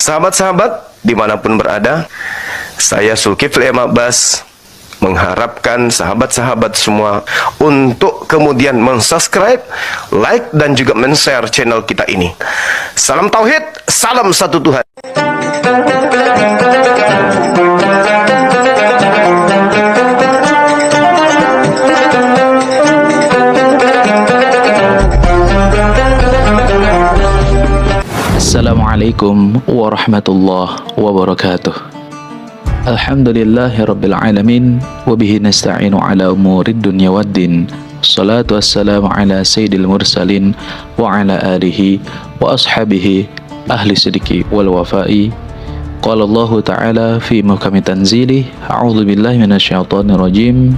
Sahabat-sahabat dimanapun berada, saya Zulkifli M. Abbas mengharapkan sahabat-sahabat semua untuk kemudian mensubscribe, like dan juga men-share channel kita ini. Salam Tauhid, salam satu Tuhan. Assalamualaikum warahmatullahi wabarakatuh. Alhamdulillahi rabbil alamin, wabihi nasta'inu ala umurid dunya waddin. Salatu wassalamu ala sayyidil mursalin wa ala alihi wa ashabihi ahli sidiki wal wafai. Qala Allah ta'ala fi muhkami tanzilih, a'udzu billahi minasyaitonir rajim.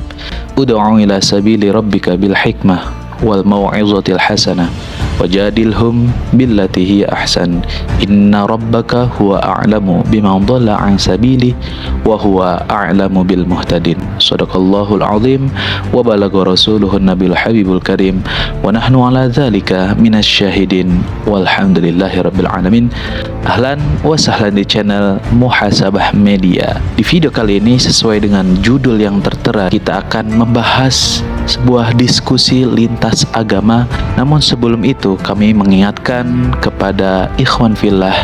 Ud'u ila sabili rabbika bil hikmah wal mau'izatil hasanah wajadilhum billati hiya ahsan, inna rabbaka huwa a'lamu biman dhalla an sabili wa huwa a'lamu bil muhtadin. Shadaqallahul azim wa balagha rasuluhun nabiyul habibul karim wa nahnu ala dzalika minasyahidin walhamdulillahi rabbil alamin. Ahlan wa sahlan di channel Muhasabah Media. Di video kali ini sesuai dengan judul yang tertera, kita akan membahas sebuah diskusi lintas agama. Namun sebelum itu kami mengingatkan kepada ikhwan fillah,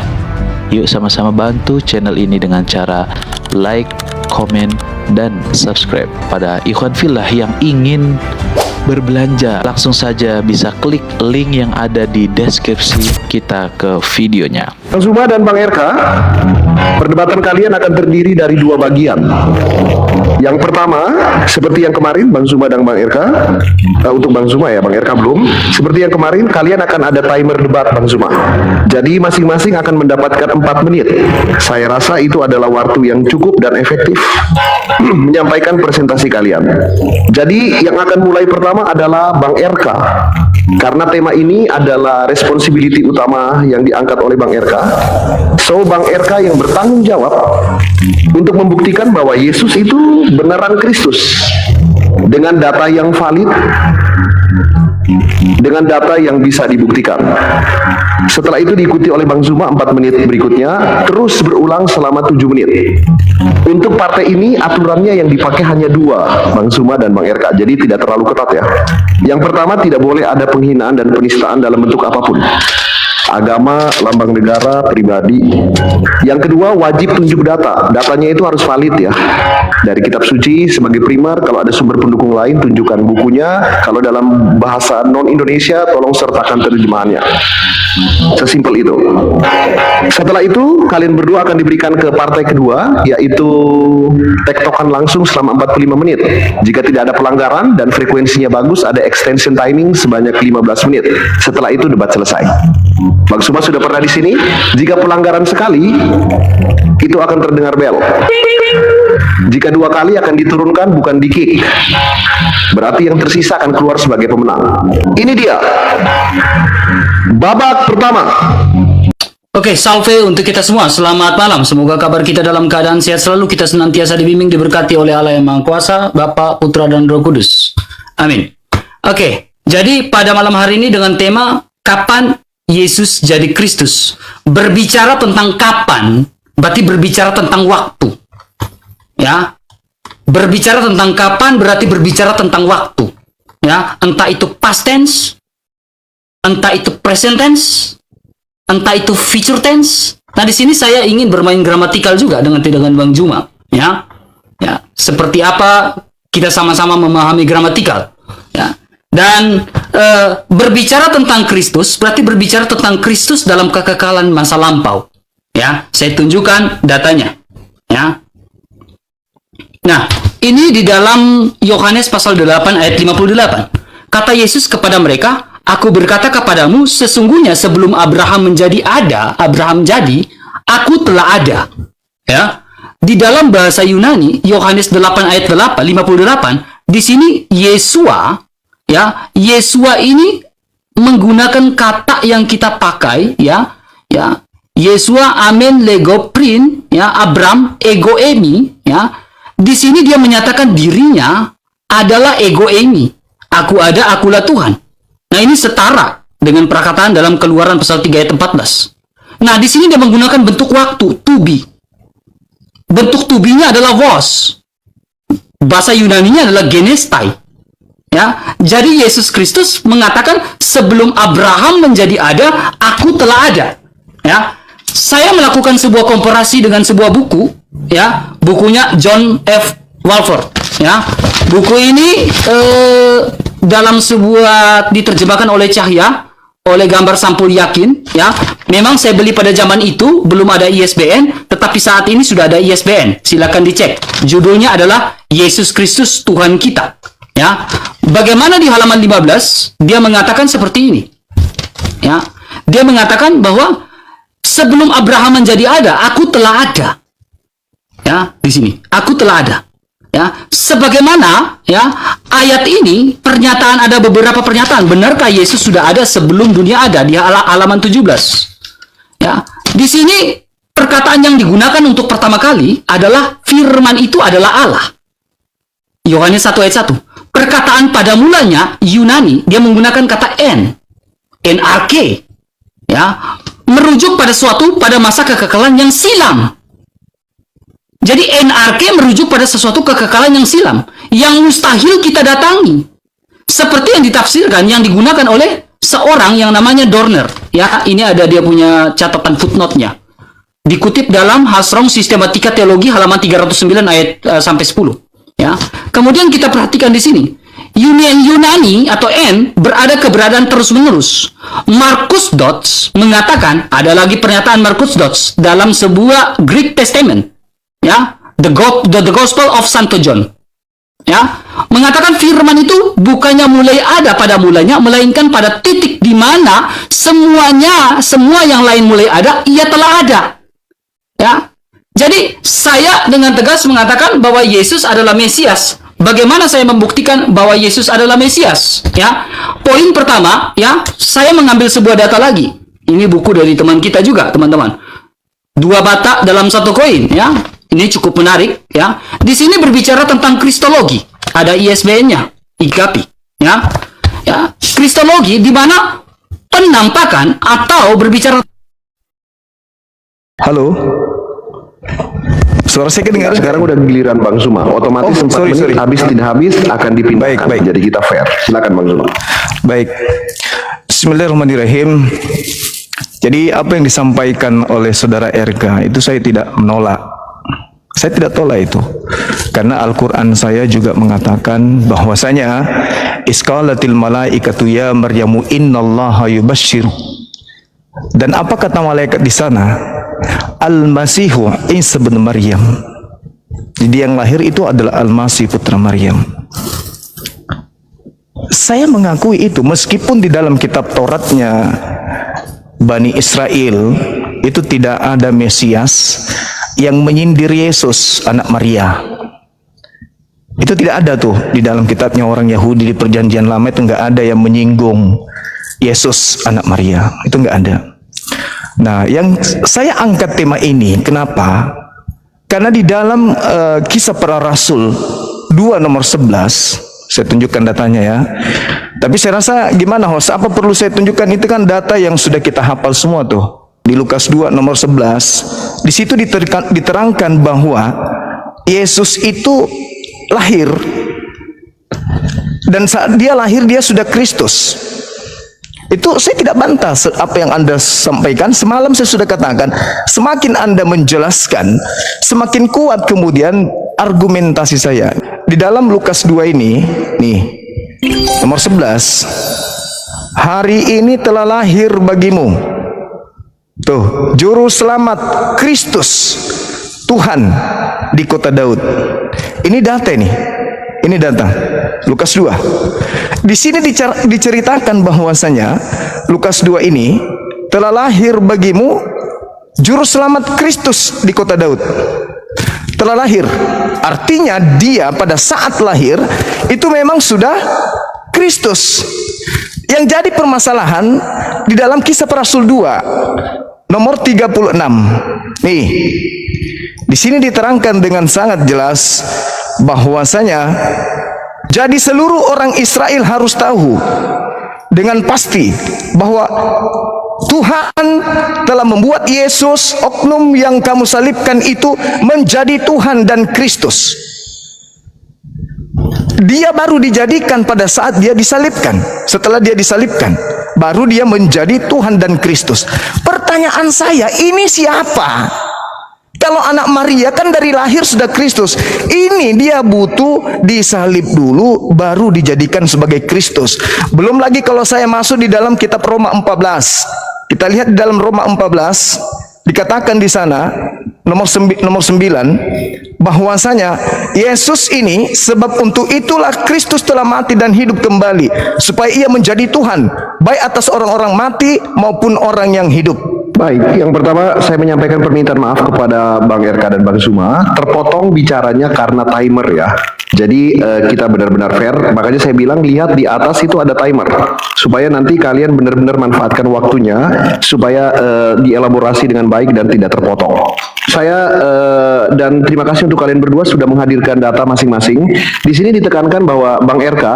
yuk sama-sama bantu channel ini dengan cara like, komen, dan subscribe. Pada ikhwan fillah yang ingin berbelanja, langsung saja bisa klik link yang ada di deskripsi kita ke videonya. Bang Zuma dan Bang RK, perdebatan kalian akan terdiri dari dua bagian. Yang pertama, seperti yang kemarin Bang Zuma dan Bang RK, untuk Bang Zuma ya, Bang RK belum. Seperti yang kemarin, kalian akan ada timer debat Bang Zuma. Jadi masing-masing akan mendapatkan 4 menit. Saya rasa itu adalah waktu yang cukup dan efektif menyampaikan presentasi kalian. Jadi yang akan mulai pertama adalah Bang RK. Karena tema ini adalah responsibility utama yang diangkat oleh Bang RK. So Bang RK yang bertanggung jawab untuk membuktikan bahwa Yesus itu beneran Kristus dengan data yang valid, dengan data yang bisa dibuktikan. Setelah itu diikuti oleh Bang Zuma 4 menit berikutnya, terus berulang selama 7 menit. Untuk partai ini aturannya yang dipakai hanya 2, Bang Zuma dan Bang RK, jadi tidak terlalu ketat ya. Yang pertama, tidak boleh ada penghinaan dan penistaan dalam bentuk apapun, agama, lambang negara, pribadi. Yang kedua, wajib tunjuk data. Datanya itu harus valid ya, dari kitab suci sebagai primer. Kalau ada sumber pendukung lain, tunjukkan bukunya. Kalau dalam bahasa non-Indonesia, tolong sertakan terjemahannya. Sesimpel itu. Setelah itu, kalian berdua akan diberikan ke partai kedua, yaitu tektokan langsung selama 45 menit. Jika tidak ada pelanggaran dan frekuensinya bagus, ada extension timing sebanyak 15 menit. Setelah itu debat selesai. Bang Zuma sudah pernah di sini. Jika pelanggaran sekali, itu akan terdengar bel. Jika 2 kali akan diturunkan, bukan di kick. Berarti yang tersisa akan keluar sebagai pemenang. Ini dia babak pertama. Oke, salve untuk kita semua. Selamat malam. Semoga kabar kita dalam keadaan sehat selalu. Kita senantiasa dibimbing, diberkati oleh Allah yang Maha Kuasa, Bapa, Putra, dan Roh Kudus. Amin. Oke, jadi pada malam hari ini dengan tema kapan Yesus jadi Kristus. Berbicara tentang kapan, berarti berbicara tentang waktu. Ya. Berbicara tentang kapan berarti berbicara tentang waktu. Ya, entah itu past tense, entah itu present tense, entah itu future tense. Nah, di sini saya ingin bermain gramatikal juga dengan Bang Zuma, ya. Ya, seperti apa kita sama-sama memahami gramatikal, ya. Dan berbicara tentang Kristus berarti berbicara tentang Kristus dalam kekekalan masa lampau. Ya, saya tunjukkan datanya, ya. Nah, ini di dalam Yohanes pasal 8 ayat 58. Kata Yesus kepada mereka, "Aku berkata kepadamu, sesungguhnya sebelum Abraham menjadi ada, Abraham jadi, aku telah ada." Ya. Di dalam bahasa Yunani, Yohanes 8 ayat 58, di sini Yesua, ya, Yesua ini menggunakan kata yang kita pakai, ya, ya, Yesua amen lego prin, ya, Abram ego emi, ya. Di sini dia menyatakan dirinya adalah ego emi. Aku ada, akulah Tuhan. Nah, ini setara dengan perkataan dalam Keluaran pasal 3 ayat 14. Nah, di sini dia menggunakan bentuk waktu, to be. Bentuk to be-nya adalah was. Bahasa Yunani-nya adalah genestai. Ya, jadi Yesus Kristus mengatakan sebelum Abraham menjadi ada, aku telah ada. Ya, saya melakukan sebuah komparasi dengan sebuah buku, ya, bukunya John F. Walford. Ya, buku ini dalam sebuah diterjemahkan oleh Cahya, oleh gambar sampul yakin. Ya, memang saya beli pada zaman itu belum ada ISBN, tetapi saat ini sudah ada ISBN. Silakan dicek. Judulnya adalah Yesus Kristus Tuhan Kita. Ya, bagaimana di halaman 15 dia mengatakan seperti ini. Ya, dia mengatakan bahwa sebelum Abraham menjadi ada, aku telah ada. Ya, di sini, aku telah ada. Ya, sebagaimana ya ayat ini pernyataan, ada beberapa pernyataan. Benarkah Yesus sudah ada sebelum dunia ada? Di halaman 17. Ya, di sini perkataan yang digunakan untuk pertama kali adalah firman itu adalah Allah. Yohanes 1 ayat 1. Perkataan pada mulanya Yunani, dia menggunakan kata NRK, ya, merujuk pada suatu pada masa kekekalan yang silam. Jadi NRK merujuk pada sesuatu kekekalan yang silam, yang mustahil kita datangi. Seperti yang ditafsirkan, yang digunakan oleh seorang yang namanya Dorner. Ya, ini ada dia punya catatan footnote-nya. Dikutip dalam Hasrong Sistematika Teologi halaman 309 ayat sampai 10. Ya. Kemudian kita perhatikan di sini. Yunani atau N berada keberadaan terus-menerus. Marcus Dods mengatakan, ada lagi pernyataan Marcus Dods dalam sebuah Greek Testament. Ya, the Gospel of Santo John. Ya, mengatakan firman itu bukannya mulai ada pada mulanya, melainkan pada titik di mana semua yang lain mulai ada, ia telah ada. Ya. Jadi saya dengan tegas mengatakan bahwa Yesus adalah Mesias. Bagaimana saya membuktikan bahwa Yesus adalah Mesias? Ya, poin pertama, ya, saya mengambil sebuah data lagi. Ini buku dari teman kita juga, teman-teman. 2 bata dalam 1 koin, ya. Ini cukup menarik, ya. Di sini berbicara tentang kristologi. Ada ISBN-nya, IGAPI, ya. Ya, kristologi di mana penampakan atau berbicara. Halo. Suara saya kedengaran. Sekarang udah giliran Bang Zuma. Otomatis 4 menit habis tidak habis akan dipindahkan. Baik. Jadi kita fair. Silakan Bang Zuma. Baik. Bismillahirrahmanirrahim. Jadi apa yang disampaikan oleh saudara RK itu saya tidak menolak. Saya tidak tolak itu. Karena Al-Quran saya juga mengatakan bahwasanya isqalatil malaikatu ya Maryamu innallaha yubashshiru. Dan apa kata malaikat di sana? Al-Masihu Isa bin Maryam. Jadi yang lahir itu adalah Al-Masih putra Maryam. Saya mengakui itu meskipun di dalam kitab Tauratnya Bani Israel itu tidak ada Mesias yang menyindir Yesus anak Maria. Itu tidak ada tuh di dalam kitabnya orang Yahudi di Perjanjian Lama, itu nggak ada yang menyinggung Yesus anak Maria. Itu nggak ada. Nah, yang saya angkat tema ini, kenapa? Karena di dalam Kisah Para Rasul 2 nomor 11, saya tunjukkan datanya ya. Tapi saya rasa gimana host, apa perlu saya tunjukkan? Itu kan data yang sudah kita hafal semua tuh. Di Lukas 2 nomor 11, di situ diterangkan bahwa Yesus itu lahir. Dan saat dia lahir, dia sudah Kristus. Itu saya tidak bantah apa yang Anda sampaikan. Semalam saya sudah katakan, semakin Anda menjelaskan, semakin kuat kemudian argumentasi saya. Di dalam Lukas 2 ini, nih, nomor 11, hari ini telah lahir bagimu, tuh, juru selamat Kristus Tuhan di kota Daud. Ini data ini. Ini data Lukas 2. Di sini diceritakan bahwasanya Lukas 2 ini telah lahir bagimu juru selamat Kristus di kota Daud. Telah lahir. Artinya dia pada saat lahir itu memang sudah Kristus. Yang jadi permasalahan di dalam Kisah Para Rasul 2 nomor 36. Nih. Di sini diterangkan dengan sangat jelas bahwasanya jadi seluruh orang Israel harus tahu dengan pasti bahwa Tuhan telah membuat Yesus, oknum yang kamu salibkan itu, menjadi Tuhan dan Kristus. Dia baru dijadikan pada saat dia disalibkan. Setelah dia disalibkan, baru dia menjadi Tuhan dan Kristus. Pertanyaan saya, ini siapa? Kalau anak Maria kan dari lahir sudah Kristus. Ini dia butuh disalib dulu baru dijadikan sebagai Kristus. Belum lagi kalau saya masuk di dalam kitab Roma 14. Kita lihat di dalam Roma 14 dikatakan di sana nomor 9 bahwasanya Yesus ini, sebab untuk itulah Kristus telah mati dan hidup kembali supaya ia menjadi Tuhan baik atas orang-orang mati maupun orang yang hidup. Baik, yang pertama saya menyampaikan permintaan maaf kepada Bang RK dan Bang Zuma, terpotong bicaranya karena timer ya. Jadi kita benar-benar fair, makanya saya bilang lihat di atas itu ada timer, supaya nanti kalian benar-benar manfaatkan waktunya, supaya dielaborasi dengan baik dan tidak terpotong. Saya dan terima kasih untuk kalian berdua sudah menghadirkan data masing-masing. Di sini ditekankan bahwa Bang RK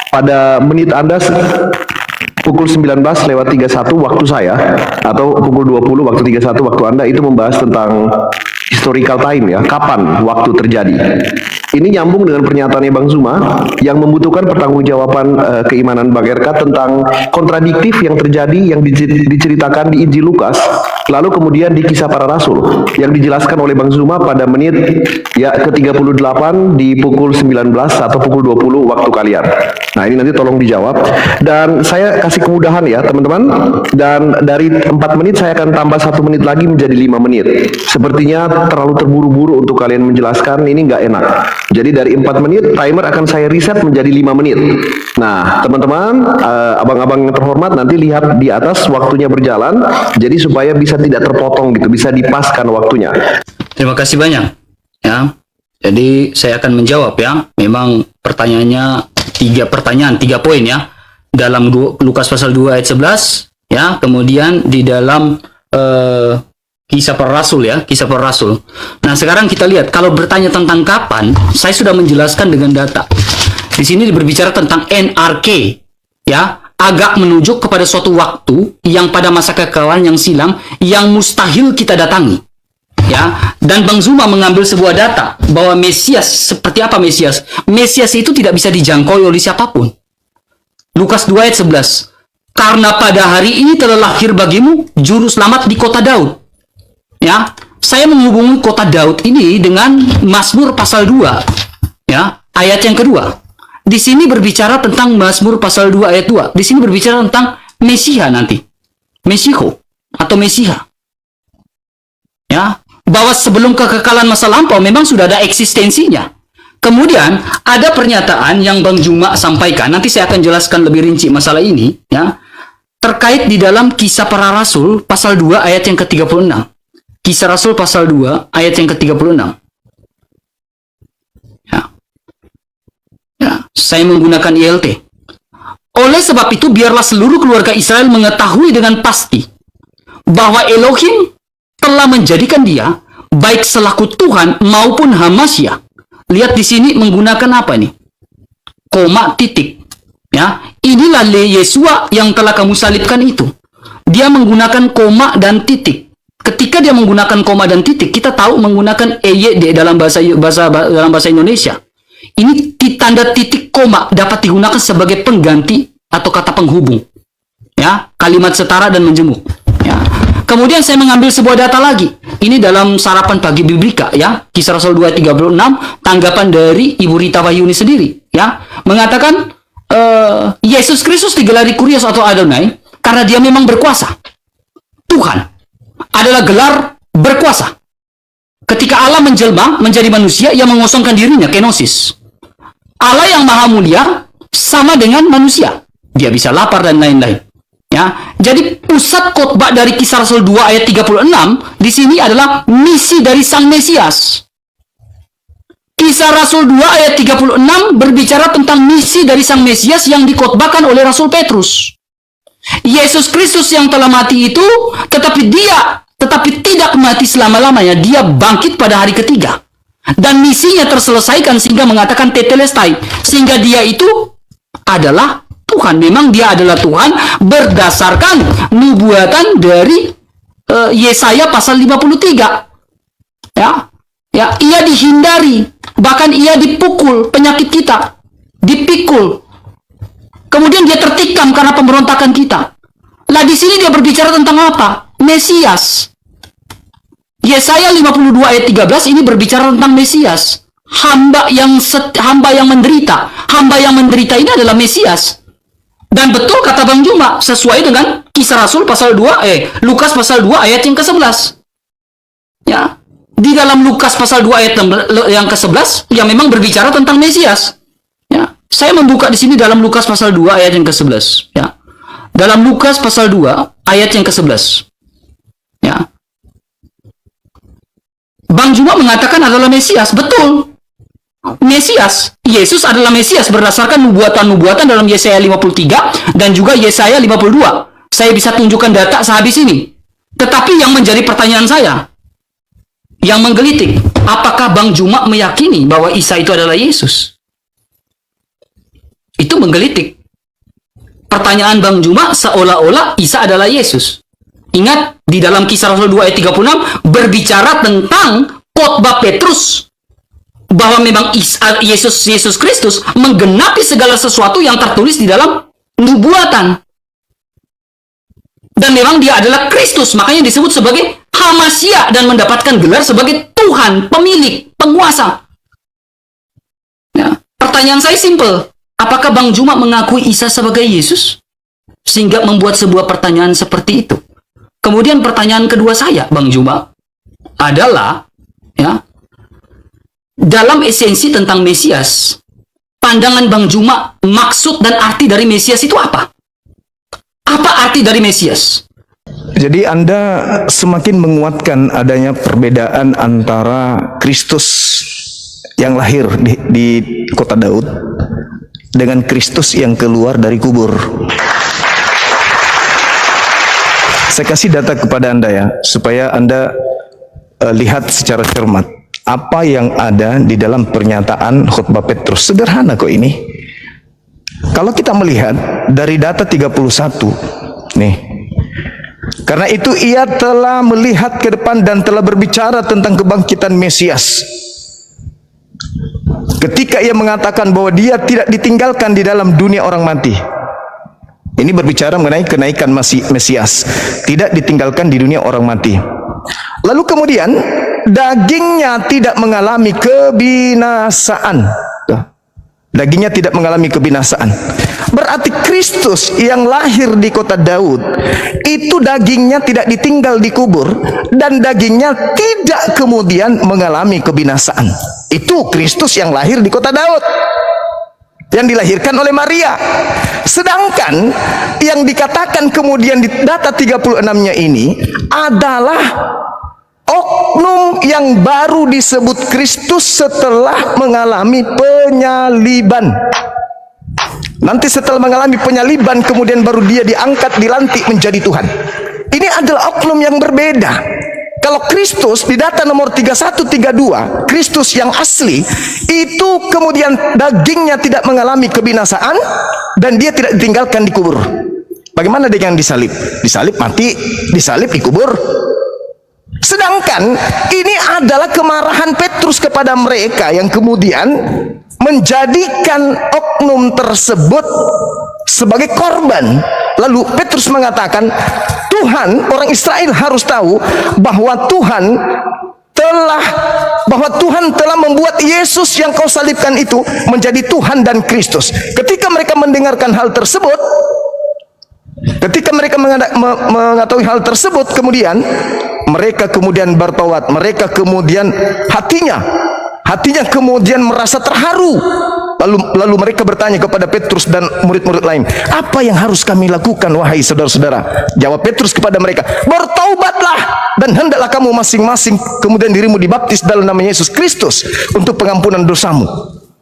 pada menit Anda pukul 19:31 waktu saya, atau pukul 20 waktu 31 waktu Anda, itu membahas tentang historical time ya, kapan waktu terjadi. Ini nyambung dengan pernyataannya Bang Zuma yang membutuhkan pertanggungjawaban keimanan Bang RK tentang kontradiktif yang terjadi yang diceritakan di Injil Lukas, lalu kemudian di Kisah Para Rasul yang dijelaskan oleh Bang Zuma pada menit ya ke-38 di pukul 19 atau pukul 20 waktu kalian. Nah, ini nanti tolong dijawab, dan saya kasih kemudahan ya teman-teman, dan dari 4 menit saya akan tambah 1 menit lagi menjadi 5 menit. Sepertinya terlalu terburu-buru untuk kalian menjelaskan, ini nggak enak. Jadi dari 4 menit timer akan saya reset menjadi 5 menit. Nah teman-teman, abang-abang yang terhormat, nanti lihat di atas waktunya berjalan, jadi supaya bisa tidak terpotong gitu, bisa dipaskan waktunya. Terima kasih banyak ya. Jadi saya akan menjawab ya. Memang pertanyaannya 3 pertanyaan, 3 poin ya. Dalam Lukas pasal 2 ayat 11 ya, kemudian di dalam Kisah Para Rasul ya, Kisah Para Rasul. Nah, sekarang kita lihat kalau bertanya tentang kapan, saya sudah menjelaskan dengan data. Di sini berbicara tentang NRK ya, agak menunjuk kepada suatu waktu yang pada masa kekekalan yang silam yang mustahil kita datangi. Ya, dan Bang Zuma mengambil sebuah data bahwa Mesias, seperti apa Mesias? Mesias itu tidak bisa dijangkau oleh siapapun. Lukas 2 ayat 11. Karena pada hari ini telah lahir bagimu juru selamat di kota Daud. Ya, saya menghubungi kota Daud ini dengan Mazmur pasal 2. Ya, ayat yang kedua. Di sini berbicara tentang Mazmur pasal 2 ayat 2. Di sini berbicara tentang Mesiha nanti. Mesiho atau Mesiha. Ya, bahwa sebelum kekekalan masa lampau memang sudah ada eksistensinya. Kemudian ada pernyataan yang Bang Zuma sampaikan, nanti saya akan jelaskan lebih rinci masalah ini ya, terkait di dalam Kisah Para Rasul pasal 2 ayat yang ke-36. Kisah Rasul pasal 2 ayat yang ke-36. Ya, saya menggunakan ILT. Oleh sebab itu biarlah seluruh keluarga Israel mengetahui dengan pasti bahwa Elohim telah menjadikan dia baik selaku Tuhan maupun Hamasya. Lihat di sini menggunakan apa nih? Koma titik. Ya, inilah Yesua yang telah kamu salibkan itu. Dia menggunakan koma dan titik. Ketika dia menggunakan koma dan titik, kita tahu menggunakan EYD dalam bahasa Indonesia. Ini tanda titik koma dapat digunakan sebagai pengganti atau kata penghubung. Ya, kalimat setara dan menjemuk. Ya. Kemudian saya mengambil sebuah data lagi. Ini dalam sarapan pagi Biblika ya, Kisah Rasul 2:36, tanggapan dari Ibu Rita Wahyuni sendiri ya, mengatakan Yesus Kristus digelari Kurios atau Adonai karena dia memang berkuasa. Tuhan adalah gelar berkuasa. Ketika Allah menjelma menjadi manusia, ia mengosongkan dirinya, kenosis. Allah yang maha mulia sama dengan manusia. Dia bisa lapar dan lain-lain. Ya, jadi pusat khotbah dari Kisah Rasul 2 ayat 36 di sini adalah misi dari Sang Mesias. Kisah Rasul 2 ayat 36 berbicara tentang misi dari Sang Mesias yang dikhotbahkan oleh Rasul Petrus. Yesus Kristus yang telah mati itu, tetapi tidak mati selama-lamanya. Dia bangkit pada hari ketiga. Dan misinya terselesaikan sehingga mengatakan tetelestai. Sehingga dia itu adalah Tuhan. Memang dia adalah Tuhan berdasarkan nubuatan dari Yesaya pasal 53. Ya, ia dihindari, bahkan ia dipukul penyakit kita, dipikul. Kemudian dia tertikam karena pemberontakan kita. Lah di sini dia berbicara tentang apa? Mesias. Yesaya 52 ayat 13 ini berbicara tentang Mesias. Hamba yang menderita. Hamba yang menderita ini adalah Mesias. Dan betul kata Bang Juma, sesuai dengan Kisah Rasul pasal 2, Lukas pasal 2 ayat yang ke-11. Ya. Di dalam Lukas pasal 2 ayat yang ke-11 yang memang berbicara tentang Mesias. Ya. Saya membuka di sini dalam Lukas pasal 2 ayat yang ke-11, ya. Dalam Lukas pasal 2 ayat yang ke-11. Ya. Bang Juma mengatakan adalah Mesias, betul. Mesias, Yesus adalah Mesias berdasarkan nubuatan-nubuatan dalam Yesaya 53 dan juga Yesaya 52. Saya bisa tunjukkan data sehabis ini. Tetapi yang menjadi pertanyaan saya, yang menggelitik, apakah Bang Juma meyakini bahwa Isa itu adalah Yesus? Itu menggelitik. Pertanyaan Bang Juma seolah-olah Isa adalah Yesus. Ingat, di dalam Kisah Rasul 2 ayat 36 berbicara tentang khotbah Petrus bahwa memang Yesus Kristus menggenapi segala sesuatu yang tertulis di dalam nubuatan. Dan memang dia adalah Kristus, makanya disebut sebagai Hamasya dan mendapatkan gelar sebagai Tuhan, pemilik, penguasa. Ya, pertanyaan saya simpel. Apakah Bang Juma mengakui Isa sebagai Yesus? Sehingga membuat sebuah pertanyaan seperti itu. Kemudian pertanyaan kedua saya, Bang Juma, adalah, ya, dalam esensi tentang Mesias, pandangan Bang Juma, maksud dan arti dari Mesias itu apa? Apa arti dari Mesias? Jadi Anda semakin menguatkan adanya perbedaan antara Kristus yang lahir di kota Daud dengan Kristus yang keluar dari kubur. Saya kasih data kepada Anda ya, supaya Anda lihat secara cermat apa yang ada di dalam pernyataan khotbah Petrus. Sederhana kok ini. Kalau kita melihat dari data 31, nih. Karena itu ia telah melihat ke depan dan telah berbicara tentang kebangkitan Mesias. Ketika ia mengatakan bahwa dia tidak ditinggalkan di dalam dunia orang mati. Ini berbicara mengenai kenaikan Mesias, tidak ditinggalkan di dunia orang mati. Lalu kemudian dagingnya tidak mengalami kebinasaan. Dagingnya tidak mengalami kebinasaan. Berarti Kristus yang lahir di kota Daud itu dagingnya tidak ditinggal di kubur dan dagingnya tidak kemudian mengalami kebinasaan. Itu Kristus yang lahir di kota Daud, yang dilahirkan oleh Maria. Sedangkan yang dikatakan kemudian di data 36-nya ini adalah oknum yang baru disebut Kristus setelah mengalami penyaliban. Nanti setelah mengalami penyaliban kemudian baru dia diangkat, dilantik menjadi Tuhan. Ini adalah oknum yang berbeda. Kalau Kristus di data nomor 3132, Kristus yang asli itu kemudian dagingnya tidak mengalami kebinasaan dan dia tidak ditinggalkan di kubur. Bagaimana dengan disalib? Disalib mati, disalib dikubur. Sedangkan ini adalah kemarahan Petrus kepada mereka yang kemudian menjadikan oknum tersebut sebagai korban. Lalu Petrus mengatakan, Tuhan, orang Israel harus tahu bahwa Tuhan telah membuat Yesus yang kau salibkan itu menjadi Tuhan dan Kristus. Ketika mereka mendengarkan hal tersebut, ketika mereka mengetahui hal tersebut, kemudian mereka kemudian bertaubat, mereka kemudian hatinya kemudian merasa terharu. Lalu mereka bertanya kepada Petrus dan murid-murid lain, apa yang harus kami lakukan wahai saudara-saudara? Jawab Petrus kepada mereka, bertaubatlah dan hendaklah kamu masing-masing kemudian dirimu dibaptis dalam nama Yesus Kristus untuk pengampunan dosamu.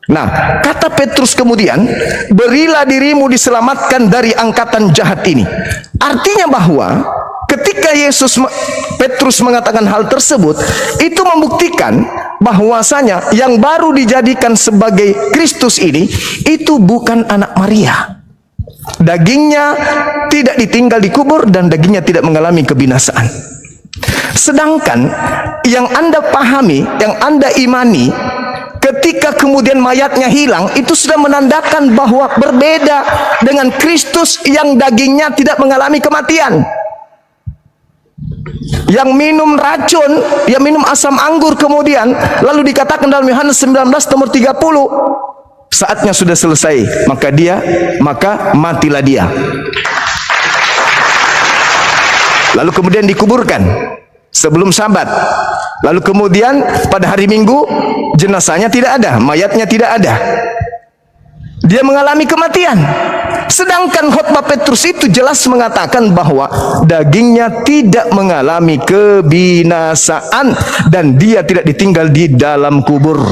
Nah, kata Petrus kemudian, berilah dirimu diselamatkan dari angkatan jahat ini. Artinya bahwa ketika Petrus mengatakan hal tersebut, itu membuktikan bahwasanya yang baru dijadikan sebagai Kristus ini itu bukan anak Maria. Dagingnya tidak ditinggal dikubur dan dagingnya tidak mengalami kebinasaan. Sedangkan yang Anda pahami, yang Anda imani, ketika kemudian mayatnya hilang, itu sudah menandakan bahwa berbeda dengan Kristus yang dagingnya tidak mengalami kematian. Yang minum racun, yang minum asam anggur kemudian, lalu dikatakan dalam Yohanes 19 nomor 30, saatnya sudah selesai, maka matilah dia. Lalu kemudian dikuburkan sebelum Sabat. Lalu kemudian pada hari Minggu jenazahnya tidak ada, mayatnya tidak ada. Dia mengalami kematian. Sedangkan khotbah Petrus itu jelas mengatakan bahwa dagingnya tidak mengalami kebinasaan dan dia tidak ditinggal di dalam kubur.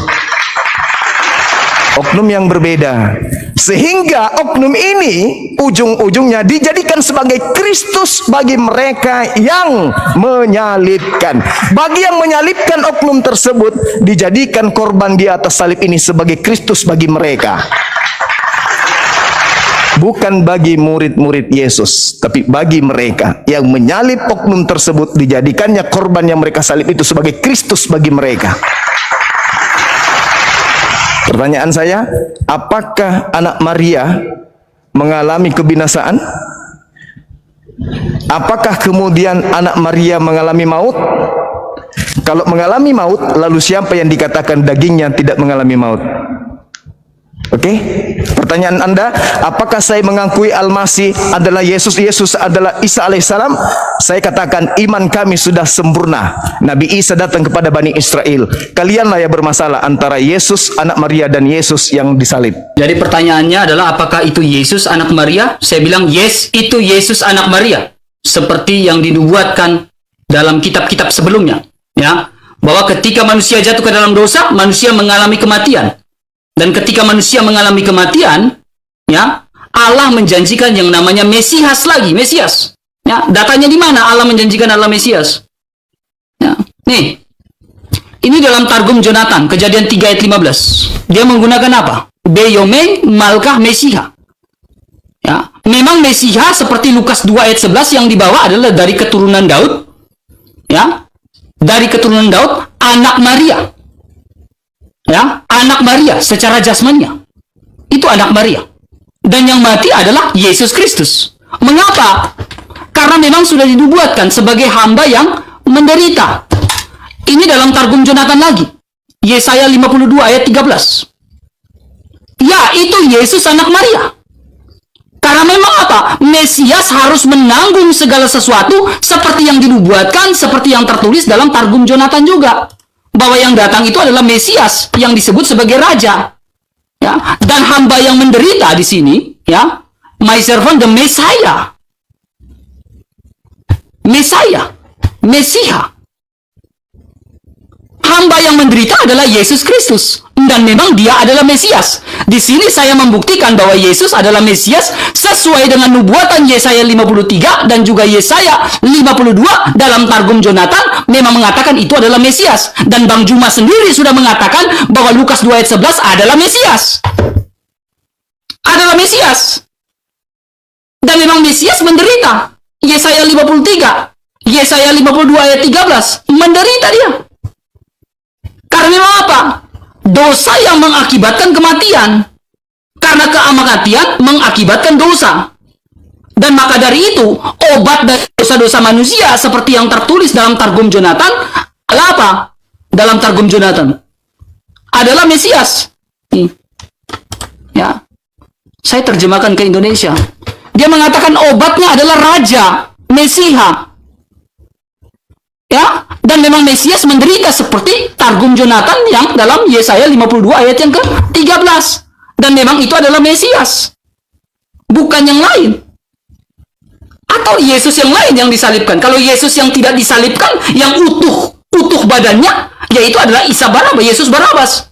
Oknum yang berbeda, sehingga oknum ini ujung-ujungnya dijadikan sebagai Kristus bagi mereka yang menyalibkan. Bagi yang menyalibkan, oknum tersebut dijadikan korban di atas salib ini sebagai Kristus bagi mereka. Bukan bagi murid-murid Yesus, tapi bagi mereka yang menyalib oknum tersebut, dijadikannya korban yang mereka salib itu sebagai Kristus bagi mereka. Pertanyaan saya, apakah anak Maria mengalami kebinasaan? Apakah kemudian anak Maria mengalami maut? Kalau mengalami maut, lalu siapa yang dikatakan dagingnya tidak mengalami maut? Oke? Pertanyaan Anda, apakah saya mengakui Al-Masih adalah Yesus, Yesus adalah Isa alaihissalam? Saya katakan iman kami sudah sempurna. Nabi Isa datang kepada Bani Israel. Kalianlah yang bermasalah antara Yesus anak Maria dan Yesus yang disalib. Jadi pertanyaannya adalah apakah itu Yesus anak Maria? Saya bilang yes, itu Yesus anak Maria. Seperti yang dinubuatkan dalam kitab-kitab sebelumnya, ya, bahwa ketika manusia jatuh ke dalam dosa, manusia mengalami kematian. Dan ketika manusia mengalami kematian, ya, Allah menjanjikan yang namanya Mesias lagi, Mesias. Ya, datanya di mana Allah menjanjikan Allah Mesias? Ya, nih, ini dalam Targum Jonathan, Kejadian 3 ayat 15. Dia menggunakan apa? Beyome Malkah Mesiha. Ya, memang Mesiha seperti Lukas 2 ayat 11 yang dibawa adalah dari keturunan Daud. Ya, dari keturunan Daud, anak Maria. Ya, anak Maria secara jasmaninya. Itu anak Maria. Dan yang mati adalah Yesus Kristus. Mengapa? Karena memang sudah dinubuatkan sebagai hamba yang menderita. Ini dalam Targum Jonathan lagi. Yesaya 52 ayat 13. Ya, itu Yesus anak Maria. Karena memang apa? Mesias harus menanggung segala sesuatu seperti yang dinubuatkan, seperti yang tertulis dalam Targum Jonathan juga. Bahwa yang datang itu adalah Mesias yang disebut sebagai raja. Ya, dan hamba yang menderita di sini, ya, my servant the Messiah. Messiah, Mesiha. Hamba yang menderita adalah Yesus Kristus. Dan memang dia adalah Mesias. Di sini saya membuktikan bahwa Yesus adalah Mesias sesuai dengan nubuatan Yesaya 53 dan juga Yesaya 52 dalam Targum Jonathan memang mengatakan itu adalah Mesias. Dan Bang Juma sendiri sudah mengatakan bahwa Lukas 2 ayat 11 adalah Mesias. Adalah Mesias. Dan memang Mesias menderita. Yesaya 53, Yesaya 52 ayat 13 menderita dia. Karena memang apa? Dosa yang mengakibatkan kematian. Karena kematian mengakibatkan dosa. Dan maka dari itu, obat dari dosa-dosa manusia seperti yang tertulis dalam Targum Jonathan adalah apa? Dalam Targum Jonathan adalah Mesias. Ya. Saya terjemahkan ke Indonesia. Dia mengatakan obatnya adalah Raja, Mesiha. Ya, dan memang Mesias menderita seperti Targum Jonathan yang dalam Yesaya 52 ayat yang ke-13. Dan memang itu adalah Mesias. Bukan yang lain. Atau Yesus yang lain yang disalibkan. Kalau Yesus yang tidak disalibkan, yang utuh badannya, yaitu adalah Isa Barabas, Yesus Barabas.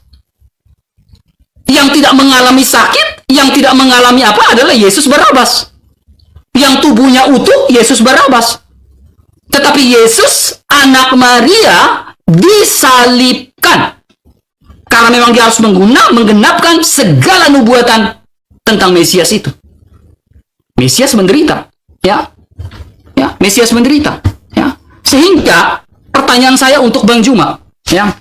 Yang tidak mengalami sakit, yang tidak mengalami apa adalah Yesus Barabas. Yang tubuhnya utuh, Yesus Barabas. Tetapi Yesus, anak Maria, disalibkan. Karena memang dia harus menggenapkan segala nubuatan tentang Mesias itu. Mesias menderita, ya. Ya, Mesias menderita, ya. Sehingga pertanyaan saya untuk Bang Juma, ya.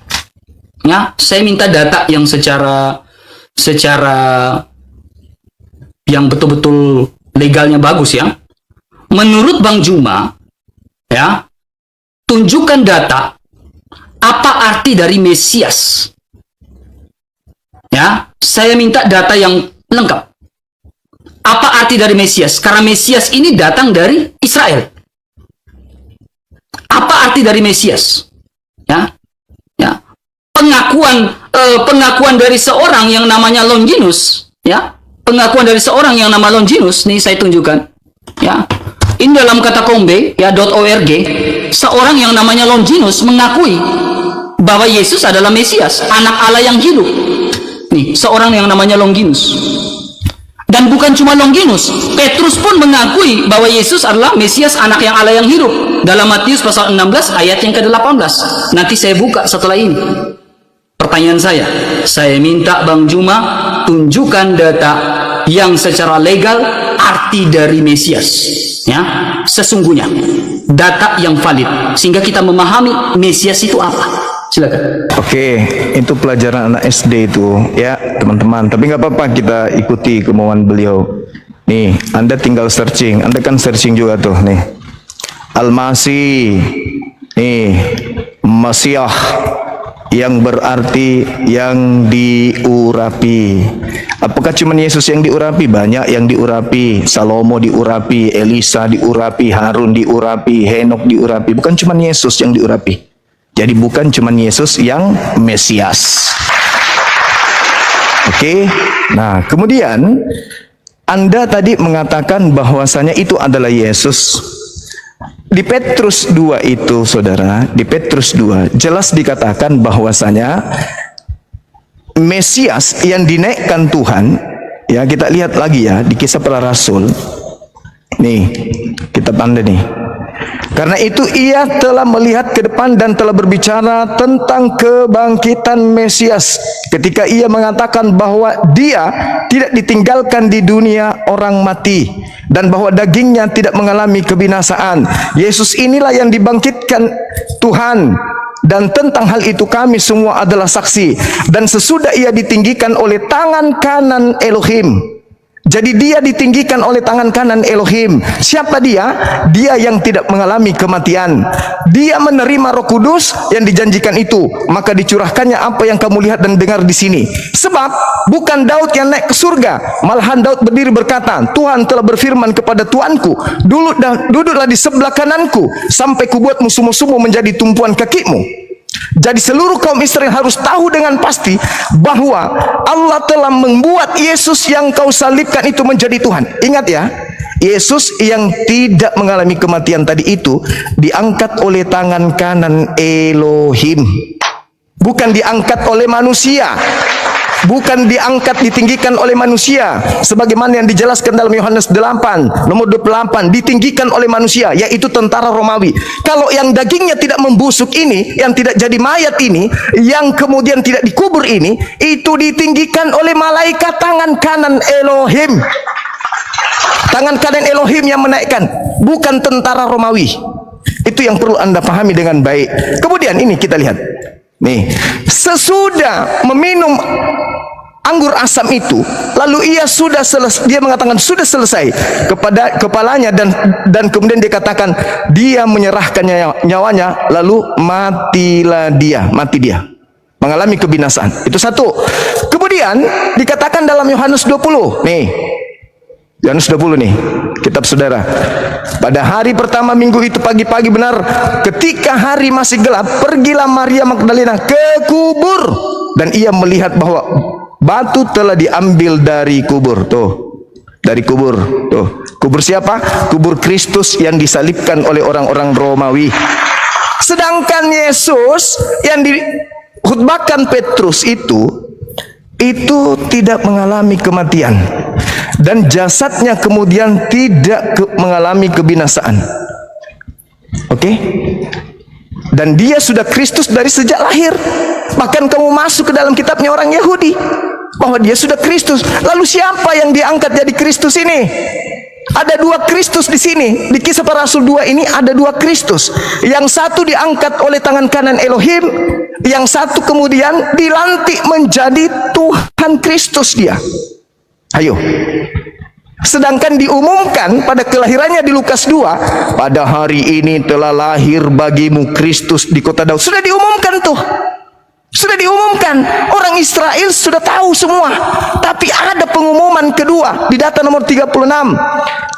Ya, saya minta data yang secara yang betul-betul legalnya bagus, ya. Menurut Bang Juma, ya, tunjukkan data apa arti dari Mesias. Ya, saya minta data yang lengkap. Apa arti dari Mesias? Karena Mesias ini datang dari Israel. Apa arti dari Mesias? Ya, ya. Pengakuan dari seorang yang namanya Longinus, ya. Pengakuan dari seorang yang nama Longinus, nih saya tunjukkan. Ya. Ini dalam katakombe ya .org, seorang yang namanya Longinus mengakui bahwa Yesus adalah Mesias, anak Allah yang hidup. Nih, seorang yang namanya Longinus. Dan bukan cuma Longinus, Petrus pun mengakui bahwa Yesus adalah Mesias, anak yang Allah yang hidup. Dalam Matius pasal 16 ayat yang ke-18. Nanti saya buka setelah ini. Pertanyaan saya minta Bang Juma tunjukkan data yang secara legal arti dari Mesias. Ya, sesungguhnya data yang valid sehingga kita memahami Mesias itu apa. Silakan. Oke, itu pelajaran anak SD itu ya teman-teman. Tapi nggak apa-apa, kita ikuti kemauan beliau. Nih, Anda tinggal searching. Anda kan searching juga tuh nih. Al-Masih, nih Masiah, yang berarti yang diurapi. Apakah cuma Yesus yang diurapi? Banyak yang diurapi. Salomo diurapi, Elisa diurapi, Harun diurapi, Henok diurapi. Bukan cuma Yesus yang diurapi. Jadi bukan cuma Yesus yang Mesias. Oke. Nah, kemudian Anda tadi mengatakan bahwasanya itu adalah Yesus. Di Petrus 2 itu, saudara, di Petrus 2 jelas dikatakan bahwasanya Mesias yang dinaikkan Tuhan, ya kita lihat lagi ya di Kisah Para Rasul. Nih, kitab Anda nih. Karena itu ia telah melihat ke depan dan telah berbicara tentang kebangkitan Mesias ketika ia mengatakan bahwa dia tidak ditinggalkan di dunia orang mati dan bahwa dagingnya tidak mengalami kebinasaan. Yesus inilah yang dibangkitkan Tuhan, dan tentang hal itu kami semua adalah saksi. Dan sesudah ia ditinggikan oleh tangan kanan Elohim. Jadi dia ditinggikan oleh tangan kanan Elohim. Siapa dia? Dia yang tidak mengalami kematian. Dia menerima Roh Kudus yang dijanjikan itu. Maka dicurahkannya apa yang kamu lihat dan dengar di sini. Sebab bukan Daud yang naik ke surga, malahan Daud berdiri berkata, Tuhan telah berfirman kepada Tuanku, duduklah di sebelah kananku sampai kubuat musuh-musuhmu menjadi tumpuan kakimu. Jadi seluruh kaum Israel harus tahu dengan pasti bahwa Allah telah membuat Yesus yang kau salibkan itu menjadi Tuhan. Ingat ya, Yesus yang tidak mengalami kematian tadi itu diangkat oleh tangan kanan Elohim. Bukan diangkat oleh manusia. Bukan diangkat, ditinggikan oleh manusia. Sebagaimana yang dijelaskan dalam Yohanes 8, nomor 28, ditinggikan oleh manusia, yaitu tentara Romawi. Kalau yang dagingnya tidak membusuk ini, yang tidak jadi mayat ini, yang kemudian tidak dikubur ini, itu ditinggikan oleh malaikat tangan kanan Elohim. Tangan kanan Elohim yang menaikkan, bukan tentara Romawi. Itu yang perlu Anda pahami dengan baik. Kemudian ini kita lihat. Nih, sesudah meminum anggur asam itu, lalu dia mengatakan sudah selesai kepada kepalanya, dan kemudian dia katakan dia menyerahkan nyawanya, lalu mati dia, mengalami kebinasaan. Itu satu. Kemudian dikatakan dalam Yohanes 20, nih Yohanes 20 nih, kitab saudara. Pada hari pertama minggu itu pagi-pagi benar, ketika hari masih gelap, pergilah Maria Magdalena ke kubur, dan ia melihat bahwa batu telah diambil dari kubur. Tuh, dari kubur. Tuh, kubur siapa? Kubur Kristus yang disalibkan oleh orang-orang Romawi. Sedangkan Yesus yang dikhutbahkan Petrus itu tidak mengalami kematian, dan jasadnya kemudian tidak mengalami kebinasaan. Oke? Dan dia sudah Kristus dari sejak lahir. Bahkan kamu masuk ke dalam kitabnya orang Yahudi bahwa dia sudah Kristus. Lalu siapa yang diangkat jadi Kristus ini? Ada dua Kristus di sini. Di Kisah Para Rasul 2 ini ada dua Kristus. Yang satu diangkat oleh tangan kanan Elohim, yang satu kemudian dilantik menjadi Tuhan Kristus dia. Ayo. Sedangkan diumumkan pada kelahirannya di Lukas 2, pada hari ini telah lahir bagimu Kristus di kota Daud. Sudah diumumkan tuh. Sudah diumumkan, orang Israel sudah tahu semua. Tapi ada pengumuman kedua di data nomor 36.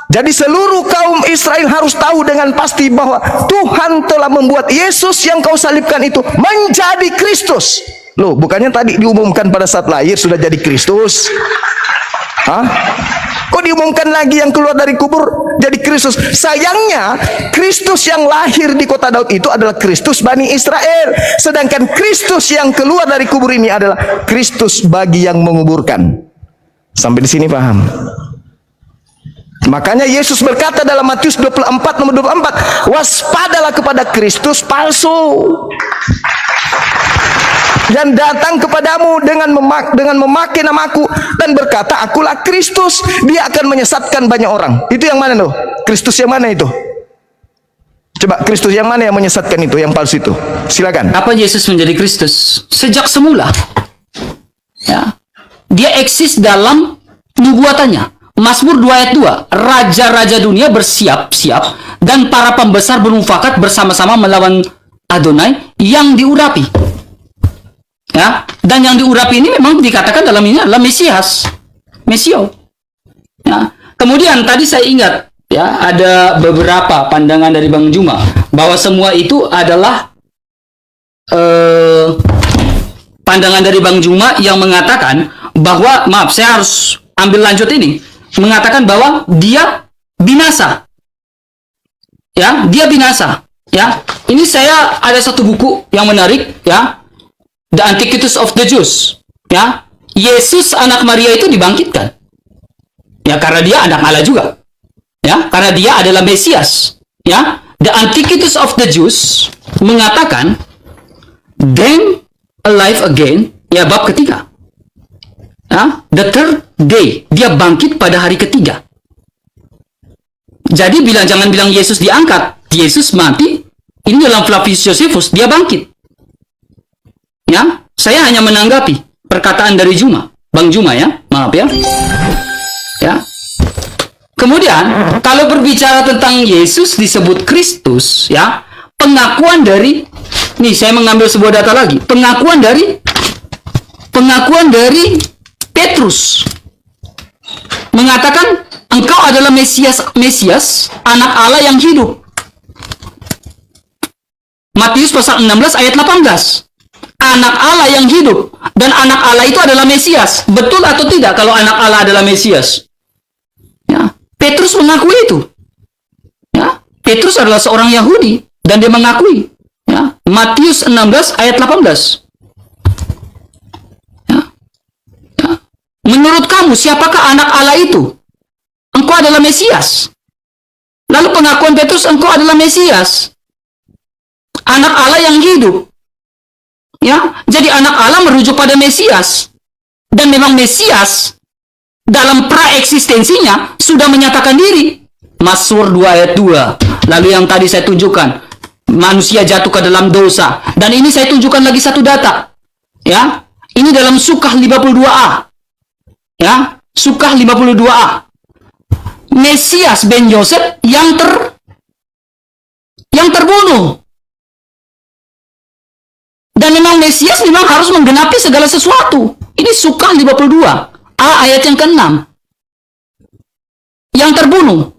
Jadi seluruh kaum Israel harus tahu dengan pasti bahwa Tuhan telah membuat Yesus yang kau salibkan itu menjadi Kristus. Loh, bukannya tadi diumumkan pada saat lahir sudah jadi Kristus? Hah? Kok diumumkan lagi yang keluar dari kubur jadi Kristus? Sayangnya Kristus yang lahir di kota Daud itu adalah Kristus Bani Israel. Sedangkan Kristus yang keluar dari kubur ini adalah Kristus bagi yang menguburkan. Sampai di sini paham? Makanya Yesus berkata dalam Matius 24 nomor 24, waspadalah kepada Kristus palsu yang datang kepadamu dengan memakai namaku dan berkata akulah Kristus. Dia akan menyesatkan banyak orang. Itu yang mana loh? Kristus yang mana itu? Coba Kristus yang mana yang menyesatkan itu, yang palsu itu? Silakan. Apa Yesus menjadi Kristus? Sejak semula. Ya. Dia eksis dalam nubuatannya. Mazmur 2 ayat 2, raja-raja dunia bersiap-siap dan para pembesar bermufakat bersama-sama melawan Adonai yang diurapi. Ya, dan yang diurapi ini memang dikatakan dalam ini adalah Mesias, Mesio. Ya. Kemudian tadi saya ingat, ya, ada beberapa pandangan dari Bang Juma bahwa semua itu adalah pandangan dari Bang Juma yang mengatakan bahwa, maaf, saya harus ambil lanjut ini, mengatakan bahwa dia binasa. Ya, dia binasa. Ya, ini saya ada satu buku yang menarik, ya, The Antiquities of the Jews. Ya, Yesus anak Maria itu dibangkitkan. Ya, karena dia anak Allah juga. Ya, karena dia adalah Mesias. Ya, The Antiquities of the Jews mengatakan then alive again, ya, bab ketiga. Ya, the third day, dia bangkit pada hari ketiga. Jadi jangan bilang Yesus diangkat, Yesus mati. Ini dalam Flavius Josephus, dia bangkit. Ya, saya hanya menanggapi perkataan dari Juma, Bang Juma, ya, maaf ya. Ya. Kemudian kalau berbicara tentang Yesus disebut Kristus, ya, pengakuan dari, nih saya mengambil sebuah data lagi, pengakuan dari Petrus mengatakan engkau adalah Mesias, anak Allah yang hidup. Matius pasal 16 ayat 18. Anak Allah yang hidup, dan anak Allah itu adalah Mesias. Betul atau tidak kalau anak Allah adalah Mesias? Ya, Petrus mengakui itu. Ya, Petrus adalah seorang Yahudi dan dia mengakui. Ya, Matius 16 ayat 18. Menurut kamu, siapakah anak Allah itu? Engkau adalah Mesias. Lalu pengakuan Petrus, engkau adalah Mesias, anak Allah yang hidup. Ya, jadi anak Allah merujuk pada Mesias. Dan memang Mesias dalam praeksistensinya sudah menyatakan diri. Mazmur 2 ayat 2. Lalu yang tadi saya tunjukkan, manusia jatuh ke dalam dosa. Dan ini saya tunjukkan lagi satu data. Ya, ini dalam Sukah 52a. Ya, Sukah 52a. Mesias ben Yosef yang terbunuh. Dan memang Mesias memang harus menggenapi segala sesuatu. Ini Sukah 52a ayat yang ke-6. Yang terbunuh.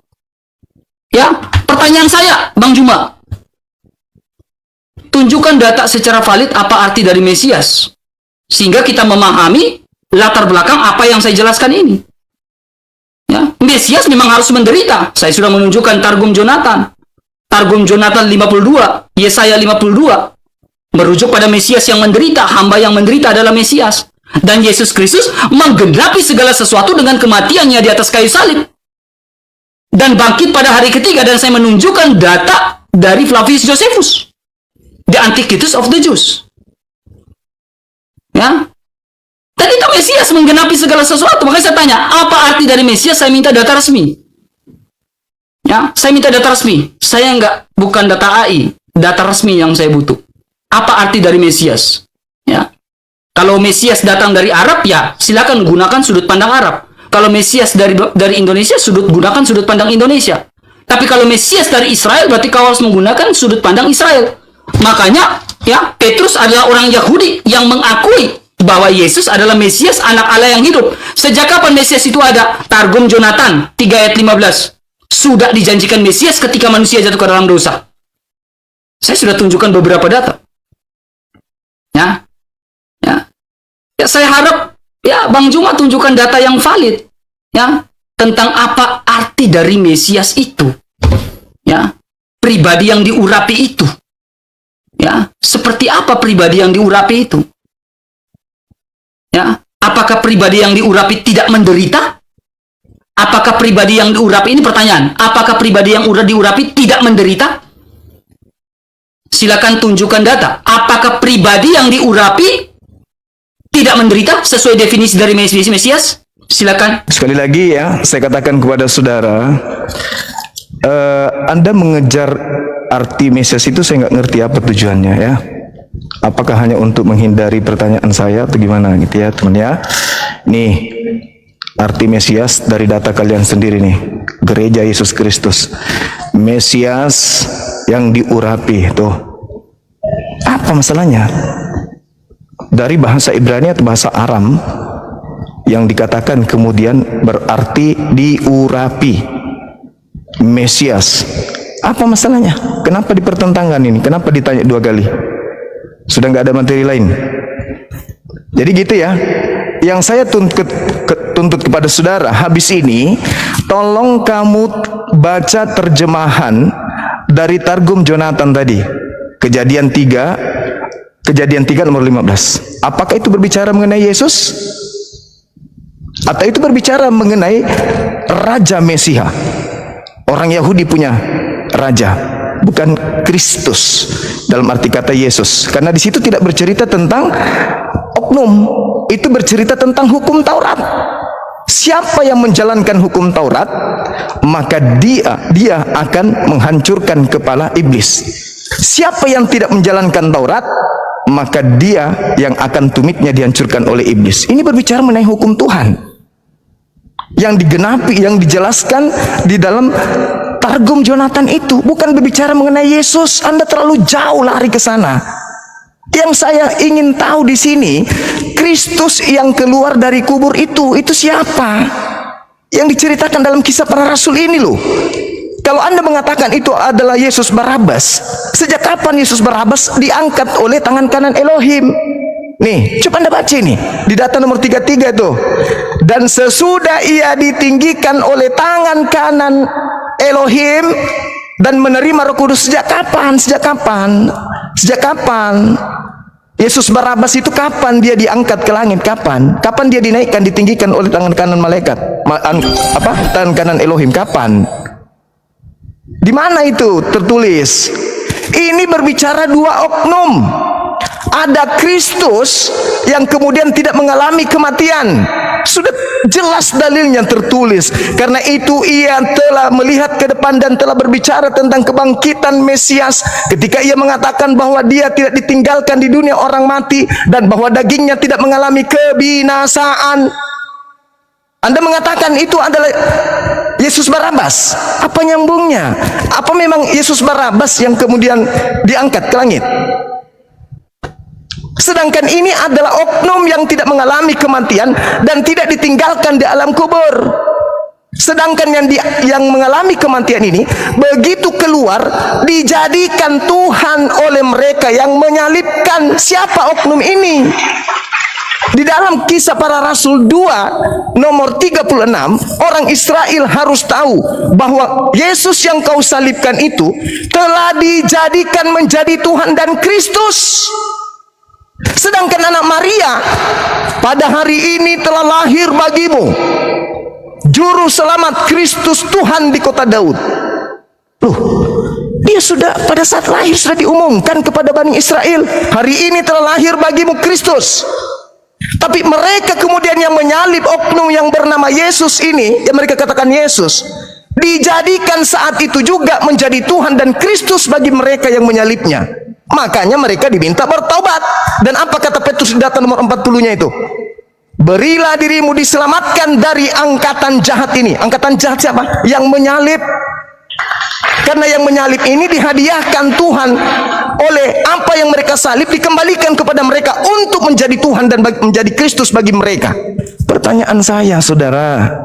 Ya, pertanyaan saya, Bang Juma, tunjukkan data secara valid apa arti dari Mesias, sehingga kita memahami latar belakang apa yang saya jelaskan ini. Ya, Mesias memang harus menderita. Saya sudah menunjukkan Targum Jonathan. Targum Jonathan 52, Yesaya 52, merujuk pada Mesias yang menderita. Hamba yang menderita adalah Mesias. Dan Yesus Kristus menggenapi segala sesuatu dengan kematiannya di atas kayu salib. Dan bangkit pada hari ketiga. Dan saya menunjukkan data dari Flavius Josephus, The Antiquities of the Jews. Ya, dan itu Mesias menggenapi segala sesuatu. Makanya saya tanya, apa arti dari Mesias? Saya minta data resmi. Ya, saya minta data resmi. Saya bukan data AI, data resmi yang saya butuh. Apa arti dari Mesias? Ya. Kalau Mesias datang dari Arab, ya silakan gunakan sudut pandang Arab. Kalau Mesias dari Indonesia, gunakan sudut pandang Indonesia. Tapi kalau Mesias dari Israel, berarti kau harus menggunakan sudut pandang Israel. Makanya, ya, Petrus adalah orang Yahudi yang mengakui bahwa Yesus adalah Mesias, anak Allah yang hidup. Sejak kapan Mesias itu ada? Targum Jonathan 3 ayat 15. Sudah dijanjikan Mesias ketika manusia jatuh ke dalam dosa. Saya sudah tunjukkan beberapa data. Ya, saya harap ya Bang Juma tunjukkan data yang valid, ya, tentang apa arti dari Mesias itu, ya, pribadi yang diurapi itu, ya, seperti apa pribadi yang diurapi itu, ya, apakah pribadi yang diurapi tidak menderita? Apakah pribadi yang diurapi, ini pertanyaan, apakah pribadi yang diurapi tidak menderita? Silakan tunjukkan data. Apakah pribadi yang diurapi tidak menderita sesuai definisi dari Mesias? Silakan. Sekali lagi ya, saya katakan kepada saudara, Anda mengejar arti Mesias itu saya nggak ngerti apa tujuannya ya. Apakah hanya untuk menghindari pertanyaan saya atau gimana gitu ya teman ya. Nih, arti Mesias dari data kalian sendiri nih. Gereja Yesus Kristus. Mesias yang diurapi tuh. Apa masalahnya? Dari bahasa Ibrani atau bahasa Aram yang dikatakan kemudian berarti diurapi. Mesias. Apa masalahnya? Kenapa dipertentangkan ini? Kenapa ditanya dua kali? Sudah nggak ada materi lain. Jadi gitu ya. Yang saya tuntut kepada saudara habis ini, tolong kamu baca terjemahan dari Targum Jonathan tadi. Kejadian 3 nomor 15. Apakah itu berbicara mengenai Yesus? Atau itu berbicara mengenai Raja Mesiha? Orang Yahudi punya raja, bukan Kristus dalam arti kata Yesus. Karena di situ tidak bercerita tentang oknum, itu bercerita tentang hukum Taurat. Siapa yang menjalankan hukum Taurat, maka dia akan menghancurkan kepala iblis. Siapa yang tidak menjalankan Taurat, maka dia yang akan tumitnya dihancurkan oleh iblis. Ini berbicara mengenai hukum Tuhan yang digenapi, yang dijelaskan di dalam Targum Jonathan itu, bukan berbicara mengenai Yesus. Anda terlalu jauh lari ke sana. Yang saya ingin tahu di sini, Kristus yang keluar dari kubur itu siapa? Yang diceritakan dalam Kisah Para Rasul ini loh. Kalau Anda mengatakan itu adalah Yesus Barabas, sejak kapan Yesus Barabas diangkat oleh tangan kanan Elohim? Nih, coba Anda baca ini di data nomor 33 tuh. Dan sesudah ia ditinggikan oleh tangan kanan Elohim dan menerima Roh Kudus, sejak kapan? Sejak kapan? Yesus Barabas itu kapan dia diangkat ke langit? Kapan dia dinaikkan, ditinggikan oleh tangan kanan malaikat? Tangan kanan Elohim kapan? Di mana itu tertulis? Ini berbicara dua oknum. Ada Kristus yang kemudian tidak mengalami kematian. Sudah jelas dalilnya tertulis. Karena itu ia telah melihat ke depan dan telah berbicara tentang kebangkitan Mesias, ketika ia mengatakan bahwa dia tidak ditinggalkan di dunia orang mati dan bahwa dagingnya tidak mengalami kebinasaan. Anda mengatakan itu adalah Yesus Barabas. Apa nyambungnya? Apa memang Yesus Barabas yang kemudian diangkat ke langit? Sedangkan ini adalah oknum yang tidak mengalami kematian dan tidak ditinggalkan di alam kubur. Sedangkan yang mengalami kematian ini, begitu keluar, dijadikan Tuhan oleh mereka yang menyalibkan. Siapa oknum ini? Di dalam Kisah Para Rasul 2 nomor 36, orang Israel harus tahu bahwa Yesus yang kau salibkan itu telah dijadikan menjadi Tuhan dan Kristus. Sedangkan anak Maria pada hari ini telah lahir bagimu Juru Selamat Kristus Tuhan di kota Daud. Loh, dia sudah pada saat lahir sudah diumumkan kepada Bani Israel, hari ini telah lahir bagimu Kristus. Tapi mereka kemudian yang menyalib oknum yang bernama Yesus ini, yang mereka katakan Yesus, dijadikan saat itu juga menjadi Tuhan dan Kristus bagi mereka yang menyalibnya. Makanya mereka diminta bertaubat. Dan apa kata Petrus di data nomor 40-nya itu? Berilah dirimu diselamatkan dari angkatan jahat ini. Angkatan jahat siapa? Yang menyalib. Karena yang menyalib ini dihadiahkan Tuhan oleh apa yang mereka salib, dikembalikan kepada mereka untuk menjadi Tuhan dan menjadi Kristus bagi mereka. Pertanyaan saya, saudara,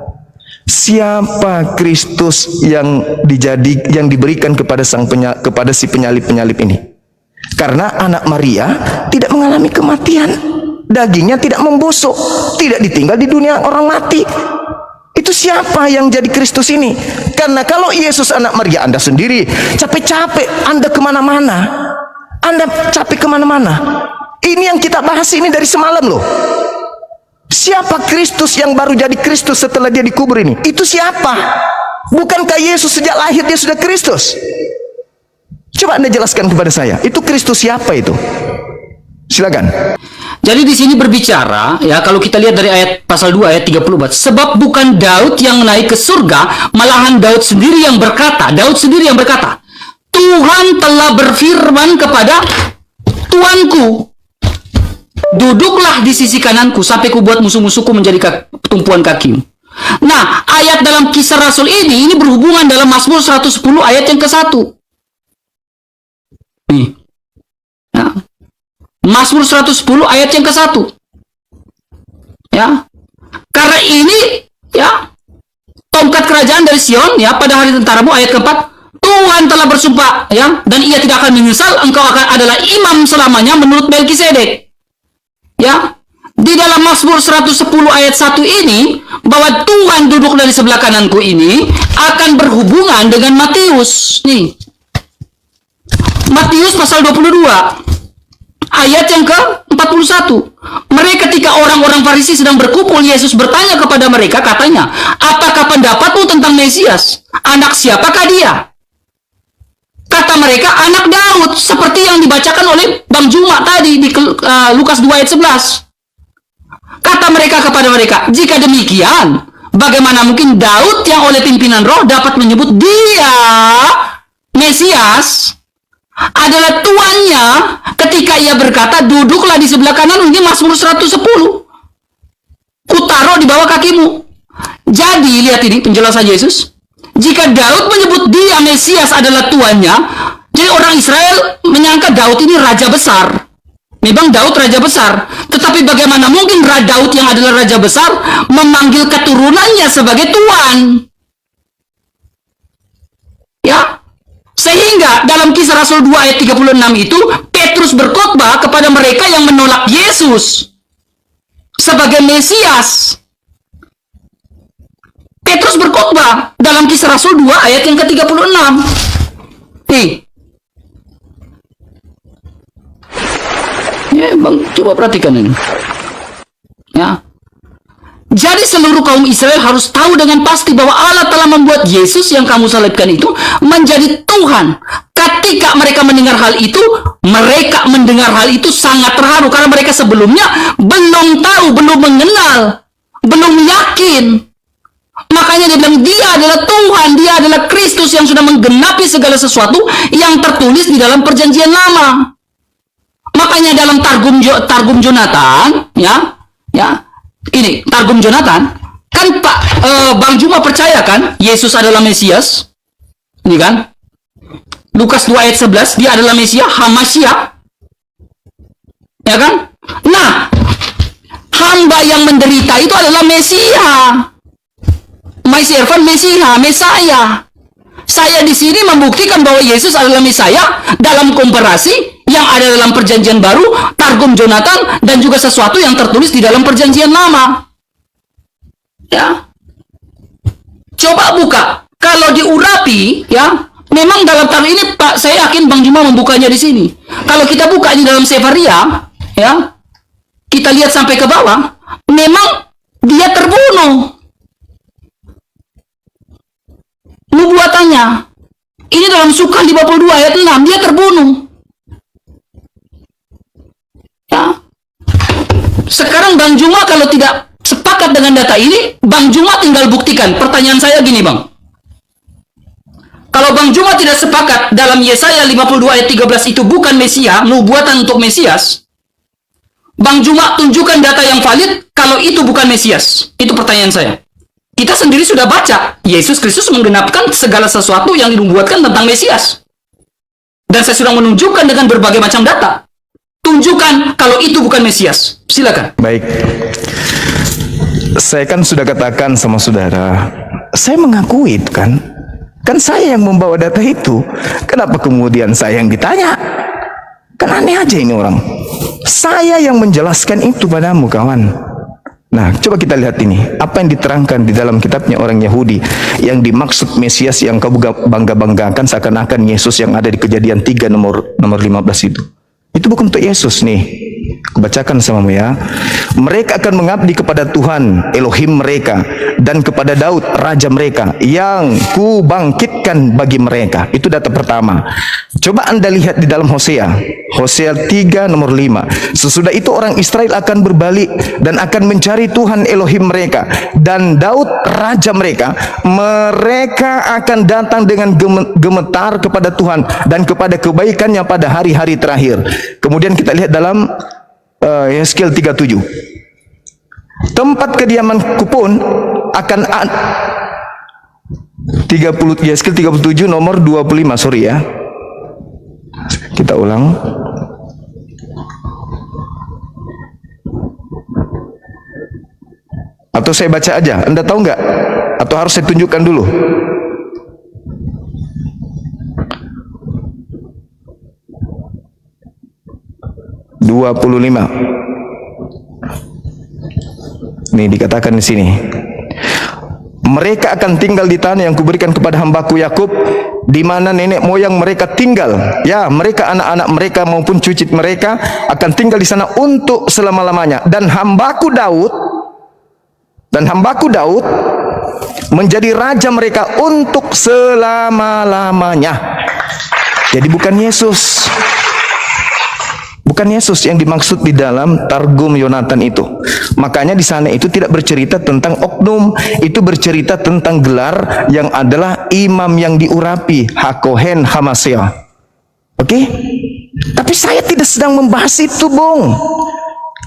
siapa Kristus yang diberikan kepada si penyalib-penyalib ini? Karena anak Maria tidak mengalami kematian, dagingnya tidak membusuk, tidak ditinggal di dunia orang mati. Itu siapa yang jadi Kristus ini? Karena kalau Yesus anak Maria, Anda sendiri capek-capek, Anda kemana-mana, Anda capek kemana-mana. Ini yang kita bahas ini dari semalam loh. Siapa Kristus yang baru jadi Kristus setelah dia dikubur ini? Itu siapa? Bukankah Yesus sejak lahir dia sudah Kristus? Coba Anda jelaskan kepada saya, itu Kristus siapa itu? Silakan. Jadi di sini berbicara, ya, kalau kita lihat dari ayat pasal 2 ayat 34, sebab bukan Daud yang naik ke surga, malahan Daud sendiri yang berkata, Tuhan telah berfirman kepada Tuanku, duduklah di sisi kananku sampai ku buat musuh-musuhku menjadi tumpuan kakimu. Nah, ayat dalam Kisah Rasul ini berhubungan dalam Mazmur 110 ayat yang ke-1. Nih. Nah, Mazmur 110 ayat yang ke-1. Ya. Karena ini, ya, tongkat kerajaan dari Sion, ya, pada hari tentaramu, ayat ke-4, Tuhan telah bersumpah, ya, dan ia tidak akan menyesal, engkau akan adalah imam selamanya menurut Melkisedek. Ya. Di dalam Mazmur 110 ayat 1 ini, bahwa Tuhan duduk dari sebelah kananku ini akan berhubungan dengan Matius. Nih. Matius pasal 22. Ayat yang ke-41. Mereka ketika orang-orang Farisi sedang berkumpul, Yesus bertanya kepada mereka, katanya, apakah pendapatmu tentang Mesias? Anak siapakah dia? Kata mereka, anak Daud, seperti yang dibacakan oleh Bang Juma tadi di Lukas 2 ayat 11. Kata mereka kepada mereka, jika demikian, bagaimana mungkin Daud yang oleh pimpinan roh dapat menyebut dia Mesias adalah tuannya ketika ia berkata, duduklah di sebelah kanan. Ini Mazmur 110. Kutaruh di bawah kakimu. Jadi, lihat ini penjelasan Yesus. Jika Daud menyebut dia Mesias adalah tuannya, jadi orang Israel menyangka Daud ini raja besar. Memang Daud raja besar. Tetapi bagaimana mungkin Daud yang adalah raja besar memanggil keturunannya sebagai tuan? Ya. Sehingga dalam Kisah Rasul 2 ayat 36 itu, Petrus berkhotbah kepada mereka yang menolak Yesus sebagai Mesias. Petrus berkhotbah dalam Kisah Rasul 2 ayat yang ke-36. Nih. Ya, Bang, coba perhatikan ini. Ya. Jadi seluruh kaum Israel harus tahu dengan pasti bahwa Allah telah membuat Yesus yang kamu salibkan itu menjadi Tuhan. Ketika mereka mendengar hal itu, mereka mendengar hal itu sangat terharu karena mereka sebelumnya belum tahu, belum mengenal, belum yakin. Makanya dia bilang dia adalah Tuhan, dia adalah Kristus yang sudah menggenapi segala sesuatu yang tertulis di dalam Perjanjian Lama. Makanya dalam Targum Jonathan, ini Targum Jonathan, kan Pak Bang Juma percaya kan Yesus adalah Mesias, ini kan Lukas 2 ayat 11 dia adalah Mesias, Hamasya, ya kan? Nah, hamba yang menderita itu adalah Mesias, my servant Mesias, Mesaya. Saya di sini membuktikan bahwa Yesus adalah Mesaya dalam komparasi yang ada dalam Perjanjian Baru, Targum Jonathan, dan juga sesuatu yang tertulis di dalam Perjanjian Lama. Ya. Coba buka. Kalau diurapi, ya, memang dalam tarikh ini Pak, saya yakin Bang Juma membukanya di sini. Kalau kita buka di dalam Sefaria, ya, kita lihat sampai ke bawah, memang dia terbunuh. Nubuatannya. Ini dalam Sukan 52 ayat 6, dia terbunuh. Ya. Sekarang Bang Juma kalau tidak sepakat dengan data ini, Bang Juma tinggal buktikan. Pertanyaan saya gini, Bang. Kalau Bang Juma tidak sepakat dalam Yesaya 52 ayat 13 itu bukan Mesias, nubuatan untuk Mesias, Bang Juma tunjukkan data yang valid kalau itu bukan Mesias. Itu pertanyaan saya. Kita sendiri sudah baca, Yesus Kristus menggenapkan segala sesuatu yang dinubuatkan tentang Mesias. Dan saya sudah menunjukkan dengan berbagai macam data. Tunjukkan kalau itu bukan Mesias. Silakan. Baik. Saya kan sudah katakan sama saudara, saya mengakui itu kan. Kan saya yang membawa data itu. Kenapa kemudian saya yang ditanya? Kan aneh aja ini orang. Saya yang menjelaskan itu padamu, kawan. Nah, coba kita lihat ini. Apa yang diterangkan di dalam kitabnya orang Yahudi yang dimaksud Mesias yang kau bangga-banggakan seakan-akan Yesus yang ada di Kejadian 3 nomor 15 itu. Itu bukan untuk Yesus nih. Bacakan samamu ya. Mereka akan mengabdi kepada Tuhan Elohim mereka dan kepada Daud raja mereka yang kubangkitkan bagi mereka. Itu data pertama. Coba Anda lihat di dalam Hosea 3 nomor 5. Sesudah itu orang Israel akan berbalik dan akan mencari Tuhan Elohim mereka dan Daud raja mereka. Mereka akan datang dengan gemetar kepada Tuhan dan kepada kebaikannya pada hari-hari terakhir. Kemudian kita lihat dalam Yeskiel 37. Tempat kediamanku pun akan 30, Yeskiel 37 nomor 25, sorry ya. Kita ulang. Atau saya baca aja, Anda tahu nggak? Atau harus saya tunjukkan dulu? Ini dikatakan di sini. Mereka akan tinggal di tanah yang kuberikan kepada hambaku Yakub, di mana nenek moyang mereka tinggal. Ya, mereka, anak-anak mereka maupun cucu mereka akan tinggal di sana untuk selama-lamanya. Dan hambaku Daud menjadi raja mereka untuk selama-lamanya. Jadi bukan Yesus. Bukan Yesus yang dimaksud di dalam Targum Yonatan itu. Makanya di sana itu tidak bercerita tentang oknum, itu bercerita tentang gelar yang adalah imam yang diurapi, Hakohen Hamasea. Oke? Tapi saya tidak sedang membahas itu, Bung.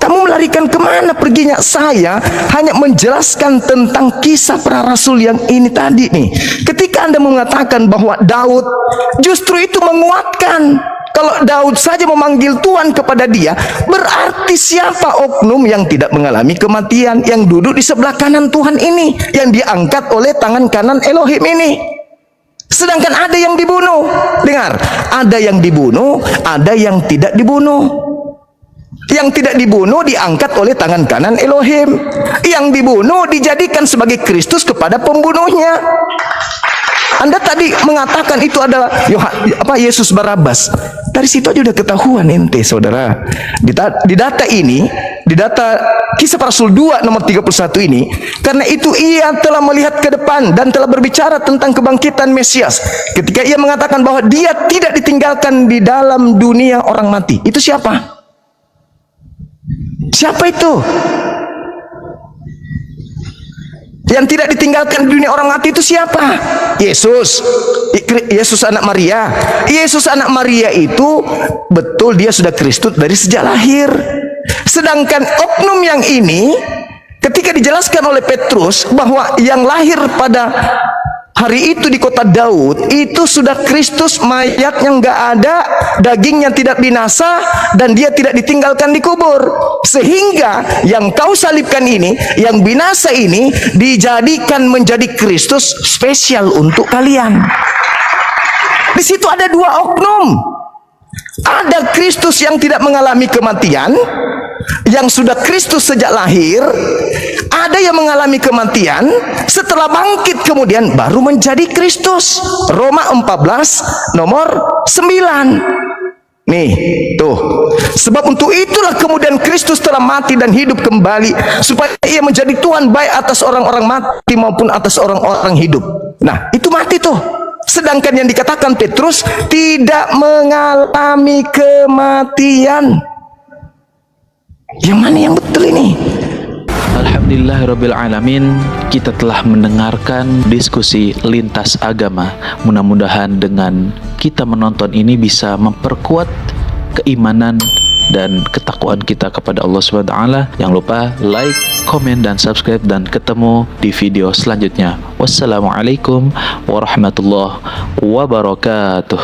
Kamu melarikan kemana perginya? Saya hanya menjelaskan tentang kisah para rasul yang ini tadi nih. Ketika Anda mengatakan bahwa Daud, justru itu menguatkan. Kalau Daud saja memanggil Tuhan kepada dia, berarti siapa oknum yang tidak mengalami kematian, yang duduk di sebelah kanan Tuhan ini, yang diangkat oleh tangan kanan Elohim ini? Sedangkan ada yang dibunuh. Dengar, ada yang dibunuh, ada yang tidak dibunuh. Yang tidak dibunuh diangkat oleh tangan kanan Elohim. Yang dibunuh dijadikan sebagai Kristus kepada pembunuhnya. Anda tadi mengatakan itu adalah Yesus Barabas. Dari situ aja udah ketahuan ente, saudara. Di data ini, di data Kisah Para Rasul 2 nomor 31 ini, karena itu ia telah melihat ke depan dan telah berbicara tentang kebangkitan Mesias. Ketika ia mengatakan bahwa dia tidak ditinggalkan di dalam dunia orang mati. Itu siapa? Siapa itu? Yang tidak ditinggalkan di dunia orang mati itu siapa? Yesus. Yesus anak Maria. Yesus anak Maria itu betul dia sudah Kristus dari sejak lahir. Sedangkan oknum yang ini ketika dijelaskan oleh Petrus bahwa yang lahir pada hari itu di kota Daud itu sudah Kristus, mayatnya nggak ada, dagingnya tidak binasa, dan dia tidak ditinggalkan di kubur. Sehingga yang kau salibkan ini, yang binasa ini, dijadikan menjadi Kristus spesial untuk kalian. Di situ ada dua oknum. Ada Kristus yang tidak mengalami kematian, yang sudah Kristus sejak lahir. Ada yang mengalami kematian, setelah bangkit kemudian baru menjadi Kristus. Roma 14 nomor 9. Nih, tuh. Sebab untuk itulah kemudian Kristus telah mati dan hidup kembali, supaya ia menjadi Tuhan baik atas orang-orang mati maupun atas orang-orang hidup. Nah, itu mati tuh. Sedangkan yang dikatakan Petrus tidak mengalami kematian. Yang mana yang betul ini? Alhamdulillah. Alhamdulillahirrabbilalamin, kita telah mendengarkan diskusi lintas agama. Mudah-mudahan dengan kita menonton ini bisa memperkuat keimanan dan ketakwaan kita kepada Allah Subhanahu wa taala. Jangan lupa like, komen, dan subscribe, dan ketemu di video selanjutnya. Wassalamualaikum warahmatullahi wabarakatuh.